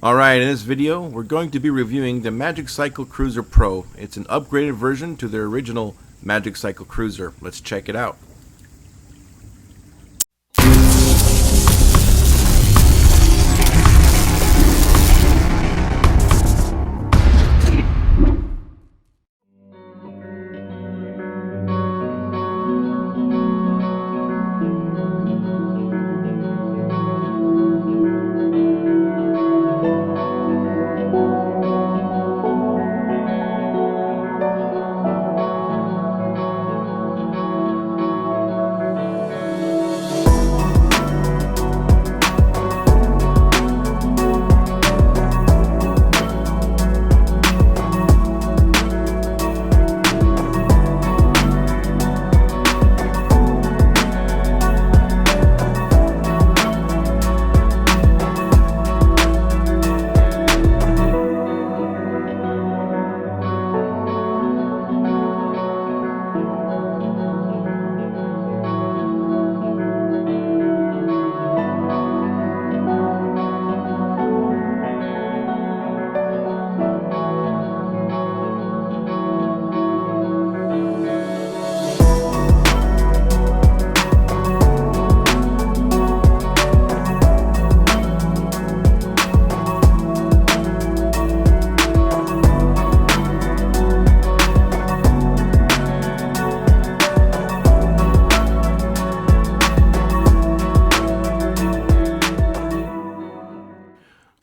Alright, in this video we're going to be reviewing the Magicycle Cruiser Pro. It's an upgraded version to their original Magicycle Cruiser. Let's check it out.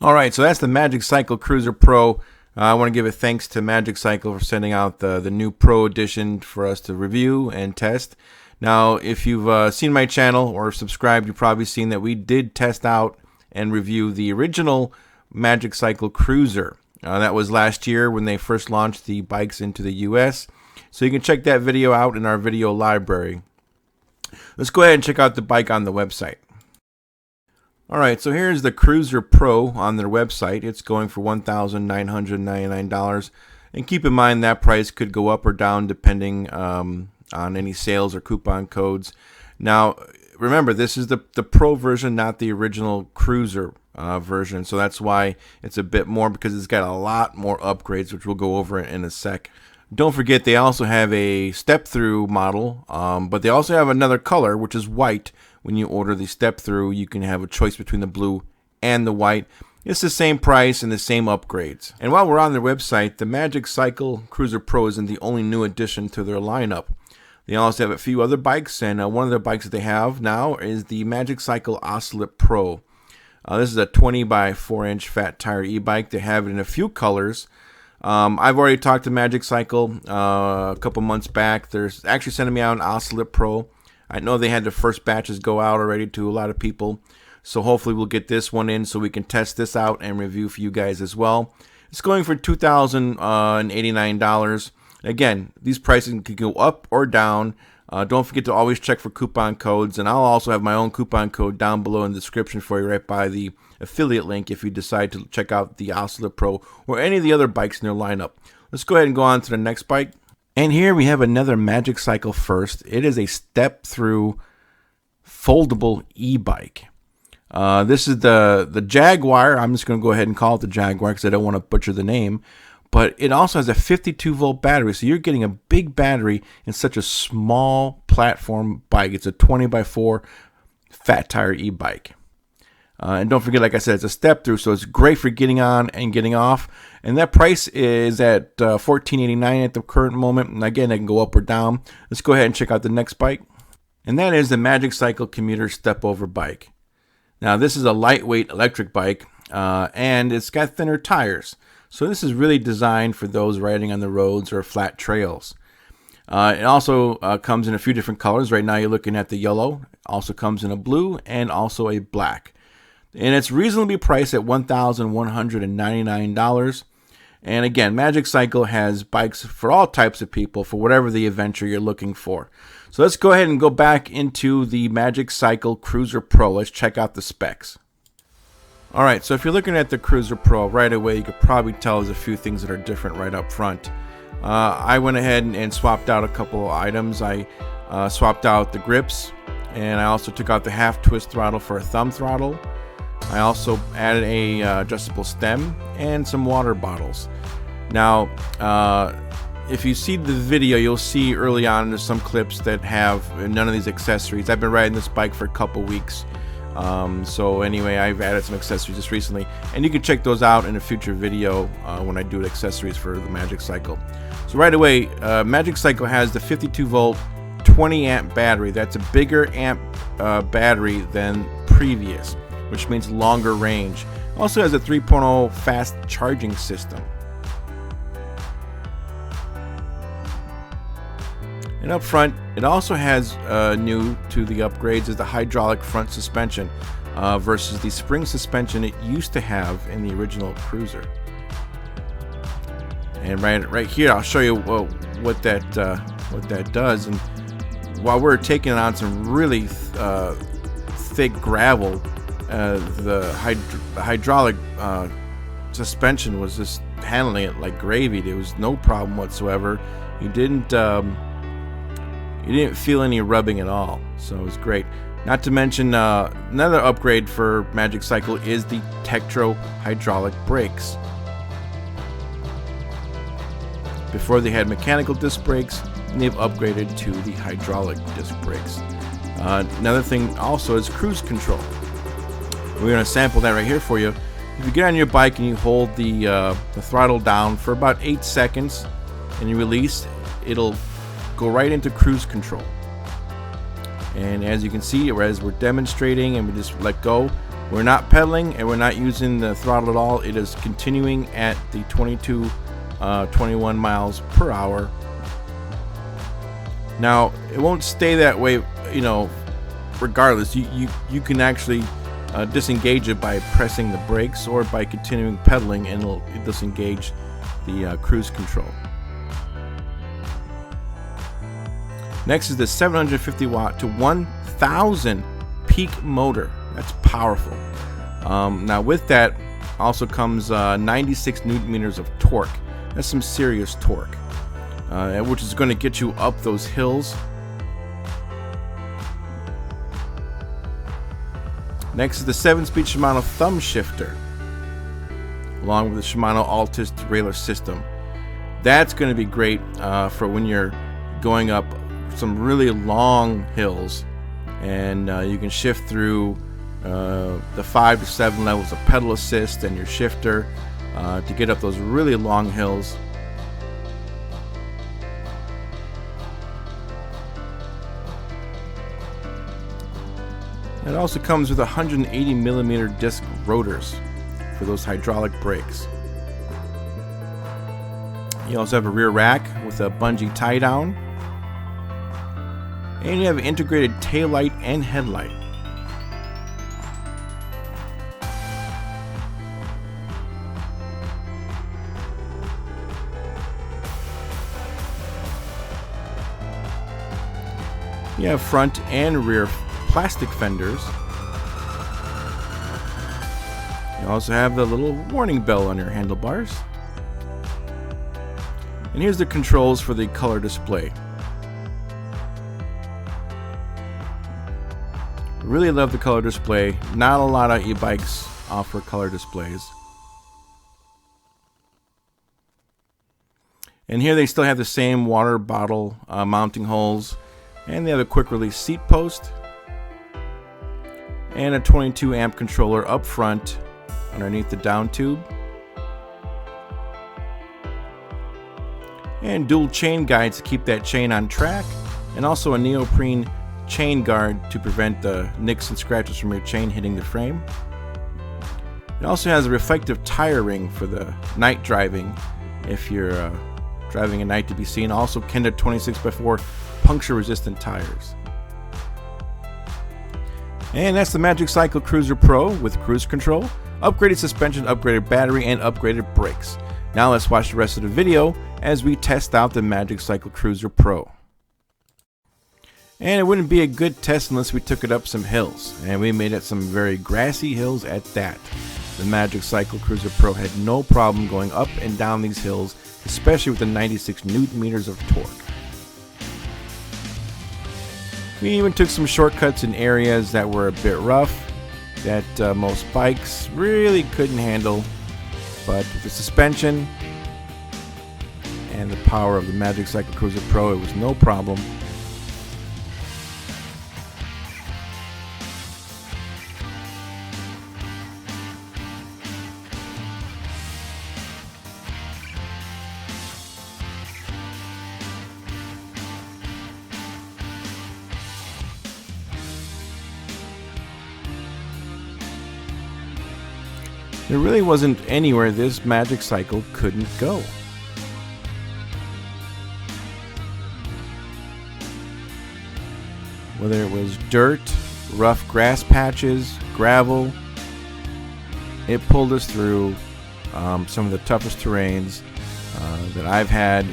Alright, so that's the Magicycle Cruiser Pro. I want to give a thanks to Magicycle for sending out the new Pro Edition for us to review and test. Now, if you've seen my channel or subscribed, you've probably seen that we did test out and review the original Magicycle Cruiser. That was last year when they first launched the bikes into the US. So you can check that video out in our video library. Let's go ahead and check out the bike on the website. Alright, so here's the Cruiser Pro on their website. It's going for $1,999. And keep in mind that price could go up or down depending on any sales or coupon codes. Now, remember, this is the Pro version, not the original Cruiser version. So that's why it's a bit more, because it's got a lot more upgrades, which we'll go over in a sec. Don't forget, they also have a step-through model, but they also have another color, which is white. When you order the step-through, you can have a choice between the blue and the white. It's the same price and the same upgrades. And while we're on their website, the Magicycle Cruiser Pro isn't the only new addition to their lineup. They also have a few other bikes, and one of the bikes that they have now is the Magicycle Oscillate Pro. This is a 20 by 4 inch fat tire e-bike. They have it in a few colors. I've already talked to Magicycle a couple months back. They're actually sending me out an Oscillate Pro. I know they had the first batches go out already to a lot of people, so hopefully we'll get this one in so we can test this out and review for you guys as well. It's going for $2,089. Again, these prices could go up or down. Don't forget to always check for coupon codes, and I'll also have my own coupon code down below in the description for you right by the affiliate link if you decide to check out the Oscillate Pro or any of the other bikes in their lineup. Let's go ahead and go on to the next bike. And here we have another Magicycle first. It is a step-through foldable e-bike. This is the Jaguar. I'm just going to go ahead and call it the Jaguar because I don't want to butcher the name. But it also has a 52-volt battery, so you're getting a big battery in such a small platform bike. It's a 20 by 4 fat tire e-bike. And don't forget, like I said, it's a step-through, so it's great for getting on and getting off. And that price is at $14.89 at the current moment. And again, it can go up or down. Let's go ahead and check out the next bike. And that is the Magicycle Commuter Step-Over Bike. Now, this is a lightweight electric bike, and it's got thinner tires. So this is really designed for those riding on the roads or flat trails. It also comes in a few different colors. Right now, you're looking at the yellow. It also comes in a blue and also a black. And it's reasonably priced at $1,199. And again, Magicycle has bikes for all types of people for whatever the adventure you're looking for. So let's go ahead and go back into the Magicycle Cruiser Pro. Let's check out the specs. Alright, so if you're looking at the Cruiser Pro right away, you could probably tell there's a few things that are different right up front. I went ahead and swapped out a couple of items. I swapped out the grips, and I also took out the half twist throttle for a thumb throttle. I also added a adjustable stem and some water bottles. Now, if you see the video, you'll see early on there's some clips that have none of these accessories. I've been riding this bike for a couple weeks. So anyway, I've added some accessories just recently, and you can check those out in a future video when I do accessories for the Magicycle. So right away, Magicycle has the 52 volt 20 amp battery. That's a bigger amp battery than previous, which means longer range. Also has a 3.0 fast charging system. And up front, it also has new to the upgrades is the hydraulic front suspension versus the spring suspension it used to have in the original Cruiser. And right here, I'll show you what that does. And while we're taking it on some really thick gravel, the hydraulic suspension was just handling it like gravy. There was no problem whatsoever. You didn't feel any rubbing at all, so it was great. Not to mention another upgrade for Magicycle is the Tektro hydraulic brakes. Before they had mechanical disc brakes, and they've upgraded to the hydraulic disc brakes. Another thing also is cruise control. We're going to sample that right here for you. If you get on your bike and you hold the throttle down for about 8 seconds and you release, it'll go right into cruise control. And as you can see, as we're demonstrating and we just let go, we're not pedaling and we're not using the throttle at all. It is continuing at the 21 miles per hour. Now, it won't stay that way, you know, regardless. You can actually disengage it by pressing the brakes or by continuing pedaling, and it'll disengage the cruise control. Next is the 750 watt to 1000 peak motor. That's powerful. Now with that also comes 96 newton meters of torque. That's some serious torque, which is going to get you up those hills. Next is the 7-speed Shimano thumb shifter, along with the Shimano Altus derailleur system. That's going to be great for when you're going up some really long hills, and you can shift through the 5 to 7 levels of pedal assist and your shifter to get up those really long hills. It also comes with 180 millimeter disc rotors for those hydraulic brakes. You also have a rear rack with a bungee tie down, and you have an integrated taillight and headlight. You have front and rear plastic fenders. You also have the little warning bell on your handlebars. And here's the controls for the color display. Really love the color display. Not a lot of e-bikes offer color displays. And here they still have the same water bottle mounting holes, and they have a quick release seat post and a 22 amp controller up front underneath the down tube, and dual chain guides to keep that chain on track, and also a neoprene chain guard to prevent the nicks and scratches from your chain hitting the frame. It also has a reflective tire ring for the night driving if you're driving at night to be seen. Also Kenda 26x4 puncture resistant tires. And that's the Magicycle Cruiser Pro with cruise control, upgraded suspension, upgraded battery, and upgraded brakes. Now let's watch the rest of the video as we test out the Magicycle Cruiser Pro. And it wouldn't be a good test unless we took it up some hills, and we made it some very grassy hills at that. The Magicycle Cruiser Pro had no problem going up and down these hills, especially with the 96 newton meters of torque. We even took some shortcuts in areas that were a bit rough, that most bikes really couldn't handle, but with the suspension and the power of the Magicycle Cruiser Pro, it was no problem. There really wasn't anywhere this Magicycle couldn't go. Whether it was dirt, rough grass patches, gravel, it pulled us through some of the toughest terrains that I've had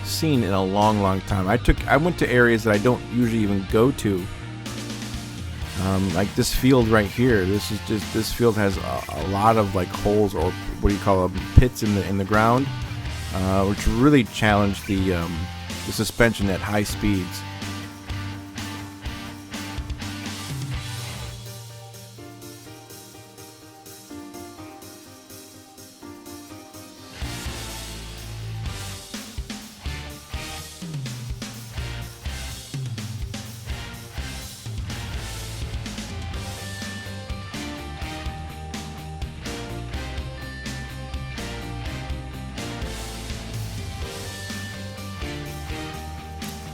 seen in a long time. I went to areas that I don't usually even go to. Like this field right here. This field has a lot of like holes, or what do you call them, pits in the ground, which really challenged the suspension at high speeds.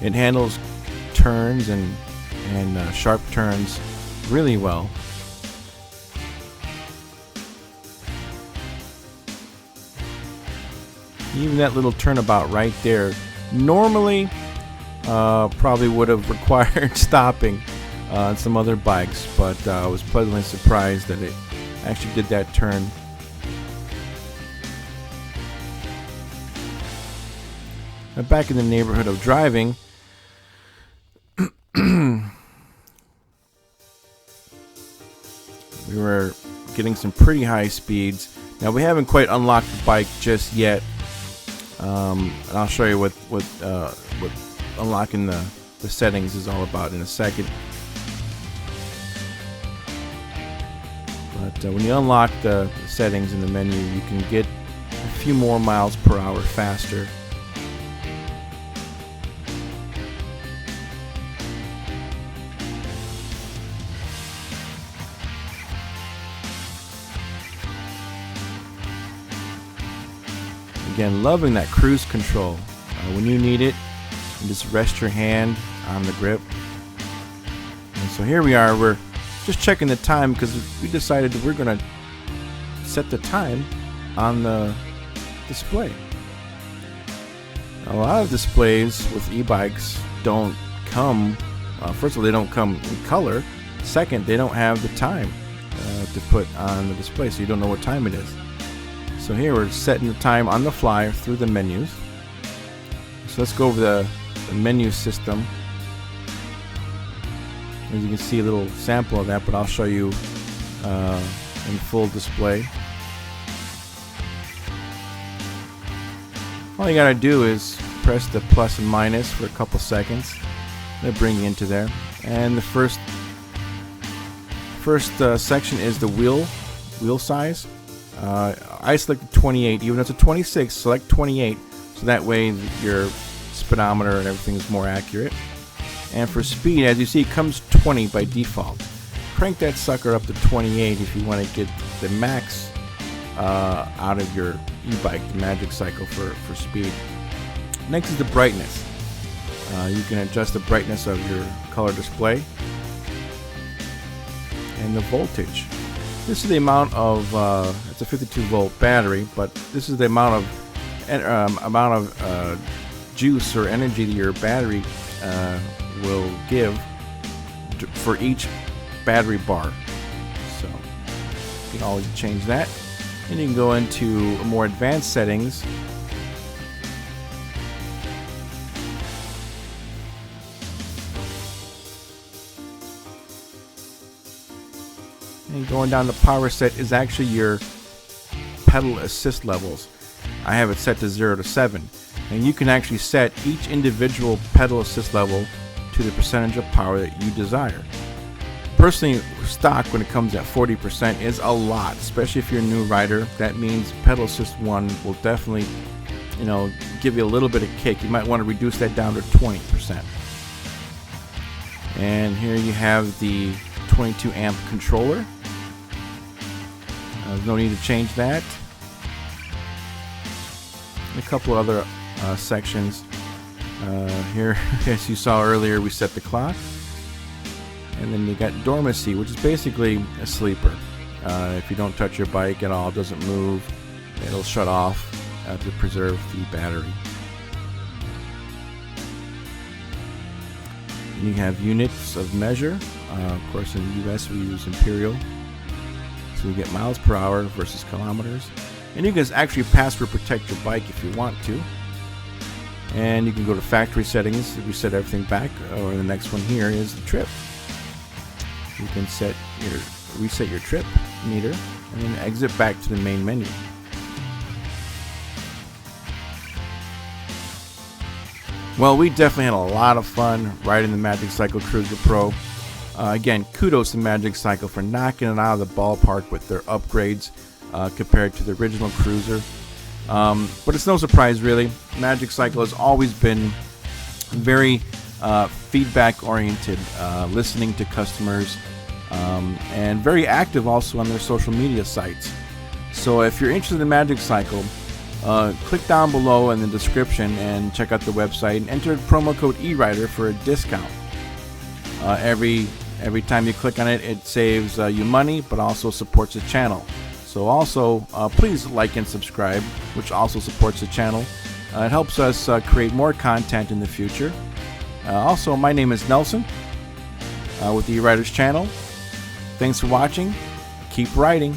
It handles turns and sharp turns really well. Even that little turnabout right there normally probably would have required stopping on some other bikes, but I was pleasantly surprised that it actually did that turn. Now back in the neighborhood of driving, we were getting some pretty high speeds. Now we haven't quite unlocked the bike just yet, and I'll show you what unlocking the settings is all about in a second. But when you unlock the settings in the menu, you can get a few more miles per hour faster. Again, loving that cruise control. When you need it, you just rest your hand on the grip. And so here we are, we're just checking the time because we decided that we're going to set the time on the display. A lot of displays with e-bikes don't come, first of all, they don't come in color. Second, they don't have the time to put on the display, so you don't know what time it is. So here we're setting the time on the fly through the menus. So let's go over the menu system. As you can see, a little sample of that, but I'll show you in full display. All you gotta do is press the plus and minus for a couple seconds. They'll bring you into there. And the first section is the wheel size. I selected 28, even though it's a 26, select 28, so that way your speedometer and everything is more accurate. And for speed, as you see, it comes 20 by default. Crank that sucker up to 28 if you want to get the max out of your e-bike, the Magicycle, for speed. Next is the brightness. You can adjust the brightness of your color display. And the voltage. This is the amount of, it's a 52 volt battery, but this is the amount of juice or energy that your battery will give for each battery bar. So you can always change that. And you can go into more advanced settings. And going down the power set is actually your pedal assist levels. I have it set to 0 to 7. And you can actually set each individual pedal assist level to the percentage of power that you desire. Personally, stock when it comes at 40% is a lot, especially if you're a new rider. That means pedal assist 1 will definitely, give you a little bit of kick. You might want to reduce that down to 20%. And here you have the 22 amp controller. There's no need to change that. And a couple other sections. Here, as you saw earlier, we set the clock. And then you got dormancy, which is basically a sleeper. If you don't touch your bike at all, it doesn't move, it'll shut off to preserve the battery. And you have units of measure. Of course, in the US we use imperial. So you get miles per hour versus kilometers. And you can actually password protect your bike if you want to. And you can go to factory settings to reset everything back. Or the next one here is the trip. You can reset your trip meter and then exit back to the main menu. Well, we definitely had a lot of fun riding the Magicycle Cruiser Pro. Again, kudos to Magicycle for knocking it out of the ballpark with their upgrades compared to the original Cruiser. But it's no surprise, really. Magicycle has always been very feedback oriented, listening to customers, and very active also on their social media sites. So if you're interested in Magicycle, click down below in the description and check out the website and enter promo code E-RYDER for a discount. Every time you click on it, it saves you money, but also supports the channel. So also, please like and subscribe, which also supports the channel. It helps us create more content in the future. Also, my name is Nelson with the E-RYDERS channel. Thanks for watching. Keep riding.